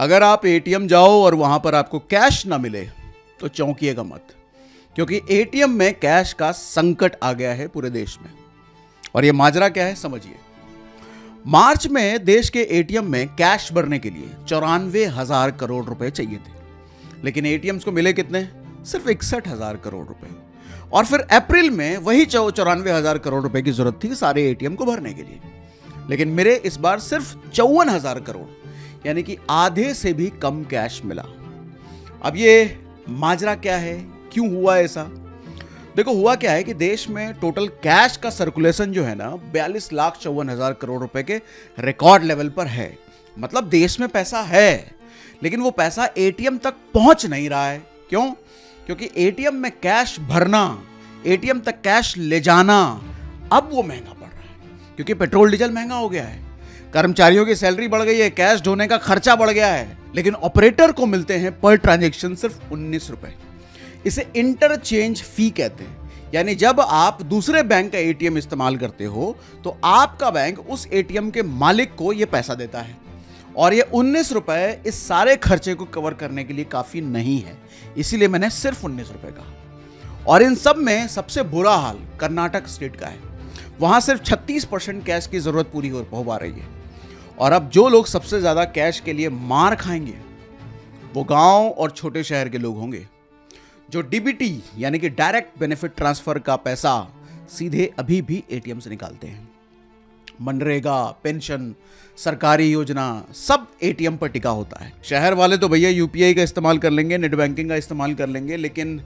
अगर आप एटीएम जाओ और वहां पर आपको कैश ना मिले तो चौंकिएगा मत, क्योंकि एटीएम में कैश का संकट आ गया है पूरे देश में। और ये माजरा क्या है समझिए। मार्च में देश के एटीएम में कैश भरने के लिए 94,000 करोड़ रुपए चाहिए थे, लेकिन एटीएम्स को मिले कितने? सिर्फ 61,000 करोड़ रुपए। और फिर अप्रैल में वही 94,000 करोड़ रुपए की जरूरत थी सारे एटीएम को भरने के लिए, लेकिन मेरे इस बार सिर्फ 54,000 करोड़, यानी कि आधे से भी कम कैश मिला। अब ये माजरा क्या है, क्यों हुआ ऐसा? देखो, हुआ क्या है कि देश में टोटल कैश का सर्कुलेशन जो है ना 42,54,000 करोड़ रुपए के रिकॉर्ड लेवल पर है। मतलब देश में पैसा है, लेकिन वो पैसा एटीएम तक पहुंच नहीं रहा है। क्यों? क्योंकि एटीएम में कैश भरना, एटीएम तक कैश ले जाना अब वो महंगा पड़ रहा है, क्योंकि पेट्रोल डीजल महंगा हो गया है, कर्मचारियों की सैलरी बढ़ गई है, कैश ढोने का खर्चा बढ़ गया है, लेकिन ऑपरेटर को मिलते हैं पर ट्रांजैक्शन सिर्फ 19 रुपए। इसे इंटरचेंज फी कहते हैं। यानी जब आप दूसरे बैंक का एटीएम इस्तेमाल करते हो तो आपका बैंक उस एटीएम के मालिक को यह पैसा देता है, और ये 19 रुपए इस सारे खर्चे को कवर करने के लिए काफी नहीं है, इसीलिए मैंने सिर्फ 19 रुपए कहा। और इन सब में सबसे बुरा हाल कर्नाटक स्टेट का है। वहां सिर्फ 36% कैश की जरूरत पूरी हो पा रही है। और अब जो लोग सबसे ज्यादा कैश के लिए मार खाएंगे वो गांव और छोटे शहर के लोग होंगे, जो डीबीटी यानी कि डायरेक्ट बेनिफिट ट्रांसफर का पैसा सीधे अभी भी एटीएम से निकालते हैं। मनरेगा, पेंशन, सरकारी योजना सब एटीएम पर टिका होता है। शहर वाले तो भैया यूपीआई का इस्तेमाल कर लेंगे, नेट बैंकिंग का इस्तेमाल कर लेंगे, लेकिन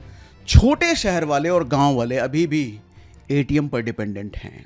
छोटे शहर वाले और गांव वाले अभी भी एटीएम पर डिपेंडेंट हैं।